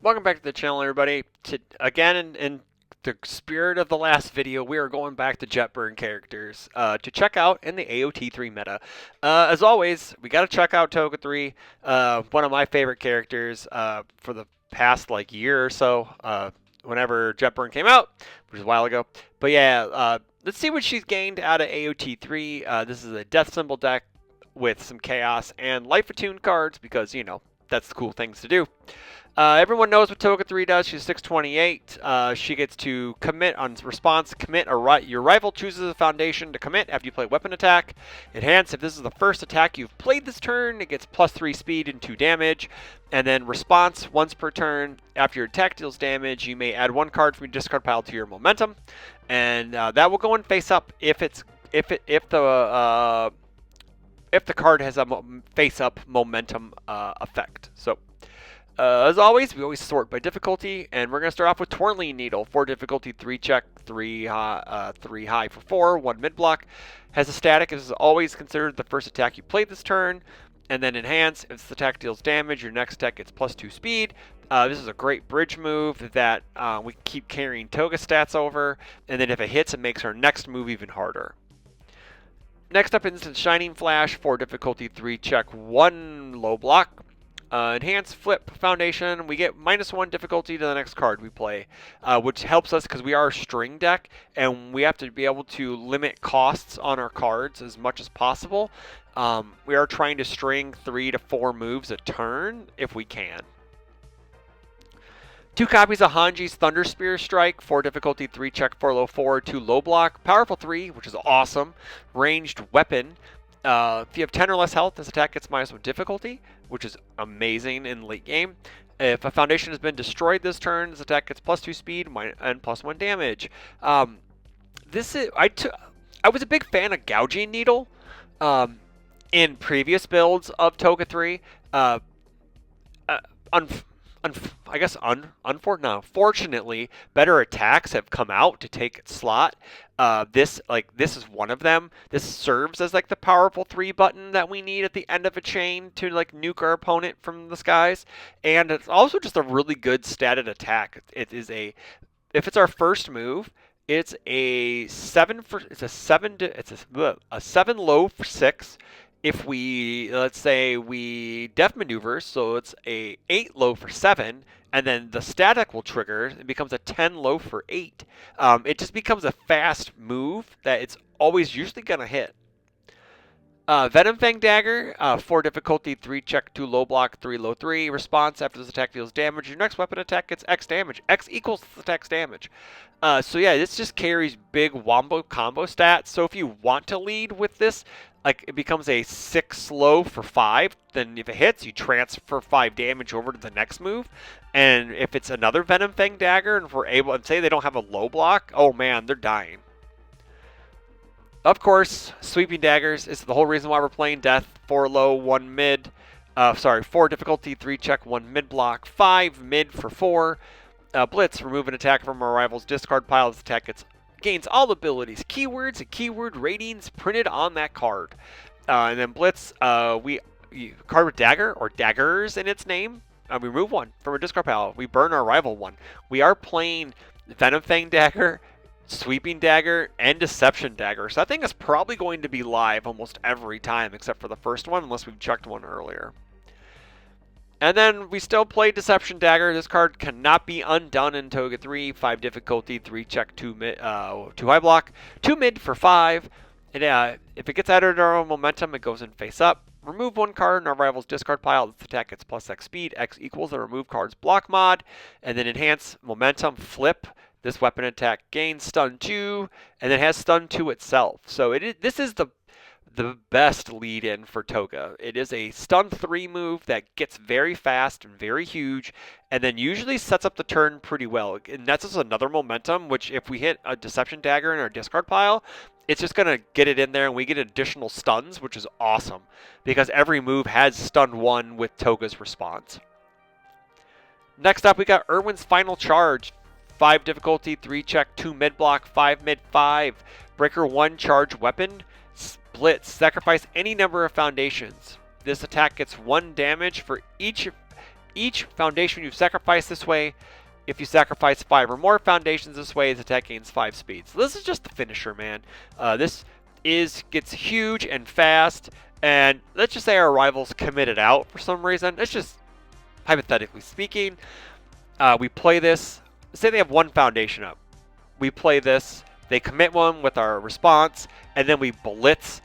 Welcome back to the channel, everybody. Again, in the spirit of the last video, we are going back to Jetburn characters to check out in the AOT3 meta. As always, we got to check out Toga 3, one of my favorite characters for the past year or so. Whenever Jetburn came out, which was a while ago. But yeah, let's see what she's gained out of AOT3. This is a Death Symbol deck with some Chaos and Life Attune cards because, you know, that's the cool things to do. Everyone knows what Toga 3 does. She's 628. She gets to commit on response. Commit your rival chooses a foundation to commit after you play weapon attack. Enhance, if this is the first attack you've played this turn, it gets +3 speed and 2 damage. And then response, once per turn, after your attack deals damage, you may add 1 card from your discard pile to your momentum. And that will go in face up if the card has a face up momentum effect. So. As always, we always sort by difficulty, and we're going to start off with Twirling Needle. 4 difficulty, 3 check, 3 high for 4, 1 mid block. Has a static. This is always considered the first attack you played this turn. And then Enhance, if this attack deals damage, your next attack gets +2 speed. This is a great bridge move that we keep carrying Toga stats over. And then if it hits, it makes our next move even harder. Next up, Instant Shining Flash. 4 difficulty, 3 check, 1 low block. Enhance, flip, foundation, we get -1 difficulty to the next card we play, which helps us because we are a string deck and we have to be able to limit costs on our cards as much as possible. We are trying to string 3 to 4 moves a turn if we can. 2 copies of Hanji's Thunder Spear Strike, 4 difficulty, 3 check, 4 low 4, 2 low block, powerful 3, which is awesome, ranged weapon. If you have 10 or less health, this attack gets -1 difficulty, which is amazing in late game. If a foundation has been destroyed this turn, this attack gets +2 speed and +1 damage. I was a big fan of Gouging Needle in previous builds of Toga 3. Unfortunately, better attacks have come out to take its slot. This is one of them. This serves as like the powerful 3 button that we need at the end of a chain to like nuke our opponent from the skies, and it's also just a really good statted attack. If it's our first move, it's a 7 low for 6. If we, let's say we def maneuver, so it's a 8 low for 7, and then the static will trigger, it becomes a 10 low for 8. It just becomes a fast move that it's always usually going to hit. Venom Fang Dagger, 4 difficulty, 3 check, 2 low block, 3 low 3. Response, after this attack deals damage, your next weapon attack gets X damage. X equals the attack's damage. So yeah, this just carries big wombo combo stats. So if you want to lead with this, like it becomes a 6 low for 5. Then if it hits, you transfer 5 damage over to the next move. And if it's another Venom Fang Dagger, and if we're able, and say they don't have a low block, oh man, they're dying. Of course, Sweeping Daggers is the whole reason why we're playing Death. 4 low, 1 mid. 4 difficulty, 3 check, 1 mid block, 5 mid for 4. Blitz, remove an attack from our rival's discard pile. This attack gains all abilities, keywords, and keyword ratings printed on that card. And then Blitz, card with dagger or daggers in its name. We remove 1 from a discard pile. We burn our rival 1. We are playing Venom Fang Dagger, Sweeping Dagger, and Deception Dagger. So I think it's probably going to be live almost every time except for the first one, unless we've checked one earlier. And then we still play Deception Dagger. This card cannot be undone in Toga 3. 5 difficulty, 3 check, 2 high block, 2 mid for 5. And if it gets added to our own momentum, it goes in face up. Remove 1 card in our rival's discard pile. This attack gets +X speed. X equals the remove card's block mod. And then Enhance, momentum, flip. This weapon attack gains stun 2, and it has stun 2 itself. So this is the best lead-in for Toga. It is a stun 3 move that gets very fast and very huge, and then usually sets up the turn pretty well. And that's just another momentum, which if we hit a Deception Dagger in our discard pile, it's just going to get it in there, and we get additional stuns, which is awesome, because every move has stun 1 with Toga's response. Next up, we got Irwin's Final Charge. 5 difficulty, 3 check, 2 mid block, 5 mid, 5. Breaker 1 charge weapon. Blitz, sacrifice any number of foundations. This attack gets 1 damage for each each foundation you've sacrificed this way. If you sacrifice 5 or more foundations this way, its attack gains 5 speed. So this is just the finisher, man. This gets huge and fast, and let's just say our rivals committed out for some reason. It's just hypothetically speaking. We play this. Say they have 1 foundation up. We play this. They commit 1 with our response, and then we blitz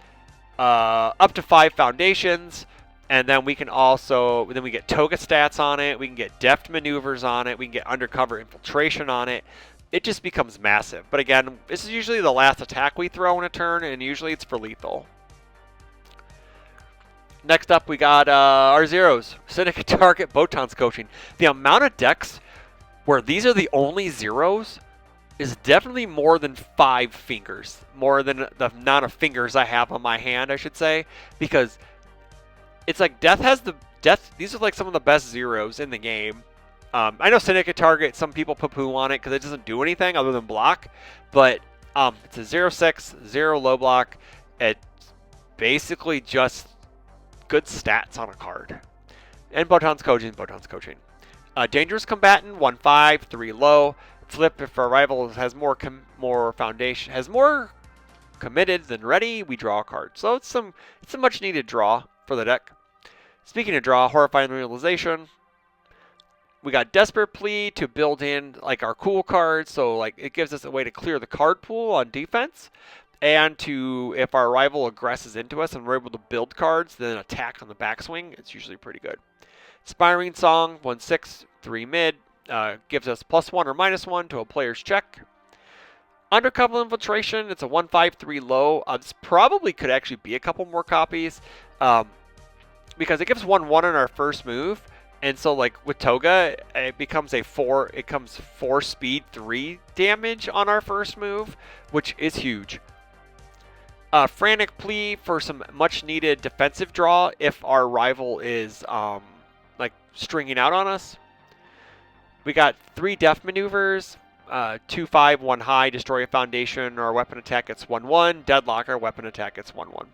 up to 5 foundations. And then we can also, then we get Toga stats on it. We can get deft maneuvers on it. We can get undercover infiltration on it. It just becomes massive. But again, this is usually the last attack we throw in a turn, and usually it's for lethal. Next up, we got our zeros. Syndicate Target, Botan's Coaching. The amount of decks where these are the only zeros is definitely more than 5 fingers. More than the amount of fingers I have on my hand, I should say. Because it's like these are like some of the best zeros in the game. I know Syndicate Target, some people poo-poo on it because it doesn't do anything other than block. But it's a 0/6, 0 low block. It's basically just good stats on a card. And Botan's Coaching, Botan's Coaching. Dangerous Combatant, 1/5, 3 low. Flip if our rival has more foundation, has more committed than ready, we draw a card. So it's a much needed draw for the deck. Speaking of draw, Horrifying Realization. We got Desperate Plea to build in like our cool cards, so like it gives us a way to clear the card pool on defense, and to if our rival aggresses into us and we're able to build cards, then attack on the backswing. It's usually pretty good. Inspiring Song, 1/6, 3 mid, gives us +1 or -1 to a player's check. Undercover Infiltration, it's a 1/5, 3 low. This probably could actually be a couple more copies. Because it gives 1/1 on our first move, and so like with Toga, it becomes a 4. It comes 4 speed, 3 damage on our first move, which is huge. Frantic Plea for some much needed defensive draw if our rival is like stringing out on us. We got 3 deft maneuvers, 2/5, 1 high, destroy a foundation or a weapon attack gets 1/1, deadlock or weapon attack gets 1/1.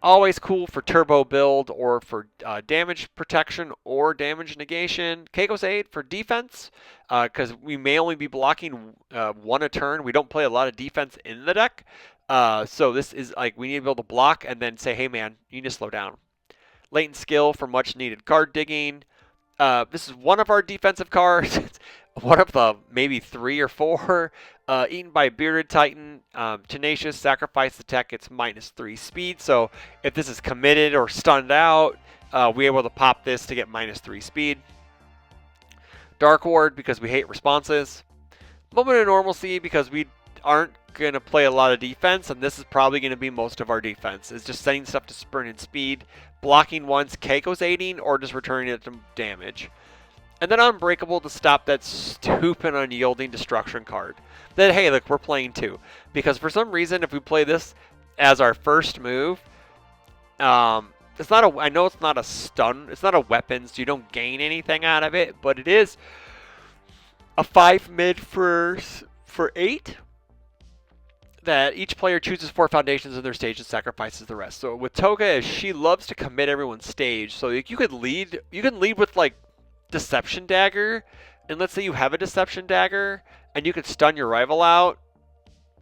Always cool for turbo build or for damage protection or damage negation. Keiko's Aid for defense, because we may only be blocking 1 a turn. We don't play a lot of defense in the deck. So this is like we need to be able to block and then say, hey man, you need to slow down. Latent Skill for much needed card digging. This is one of our defensive cards. It's one of the maybe 3 or 4. Eaten by Bearded Titan. Tenacious, sacrifice attack gets -3 speed. So if this is committed or stunned out, we're able to pop this to get -3 speed. Dark Ward because we hate responses. Moment of Normalcy because we aren't going to play a lot of defense, and this is probably going to be most of our defense. It's just setting stuff to sprint and speed, blocking once Keiko's aiding, or just returning it to damage. And then Unbreakable to stop that stupid unyielding destruction card. Then, hey, look, we're playing 2. Because for some reason, if we play this as our first move, it's not I know it's not a stun, it's not a weapon, so you don't gain anything out of it, but it is a 5 mid for 8. That each player chooses 4 foundations in their stage and sacrifices the rest. So with Toga, she loves to commit everyone's stage. So you can lead with like Deception Dagger, and let's say you have a Deception Dagger, and you can stun your rival out,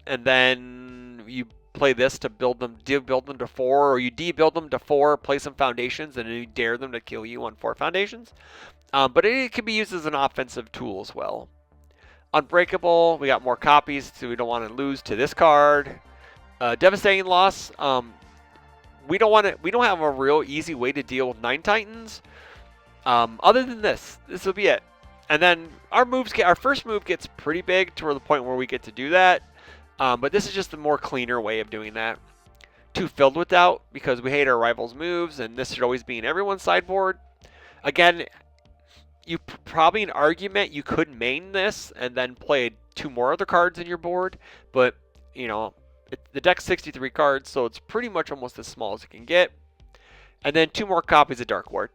and then you play this to build them to 4, or you debuild them to 4, play some foundations, and then you dare them to kill you on 4 foundations. But it can be used as an offensive tool as well. Unbreakable, we got more copies, so we don't want to lose to this card. Devastating Loss, we don't have a real easy way to deal with 9 Titans. Other than this will be it. And then our first move gets pretty big to the point where we get to do that. But this is just a more cleaner way of doing that. 2 Filled with Doubt because we hate our rivals' moves, and this should always be in everyone's sideboard. Again, you probably an argument you could main this and then play 2 more other cards in your board, but you know the deck's 63 cards, so it's pretty much almost as small as it can get. And then 2 more copies of Dark Ward,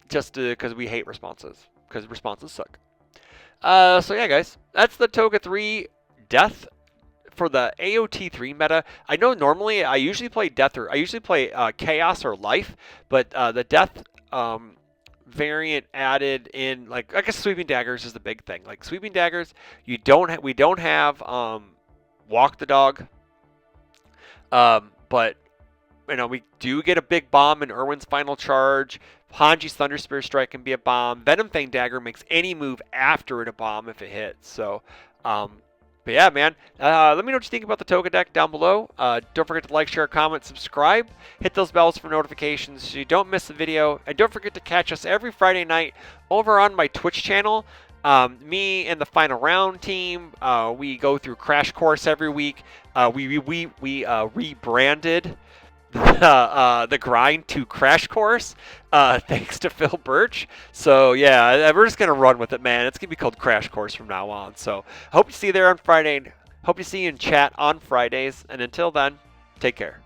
just because we hate responses, because responses suck. So yeah, guys, that's the Toga 3 Death for the AOT 3 meta. I know normally I usually play Death, or I usually play Chaos or Life, but the Death variant added in, like I guess sweeping daggers is the big thing. Like sweeping daggers, we don't have walk the dog, but we do get a big bomb in Irwin's final charge. Hanji's Thunder Spear Strike can be a bomb. Venom Fang Dagger makes any move after it a bomb if it hits. So, but yeah, man. Let me know what you think about the Toga deck down below. Don't forget to like, share, comment, subscribe. Hit those bells for notifications so you don't miss the video. And don't forget to catch us every Friday night over on my Twitch channel. Me and the Final Round team, we go through Crash Course every week. We rebranded the grind to Crash Course, thanks to Phil Birch. So yeah, we're just gonna run with it, man. It's gonna be called Crash Course from now on. So I hope you see you there on Friday. Hope you see you in chat on Fridays. And until then, take care.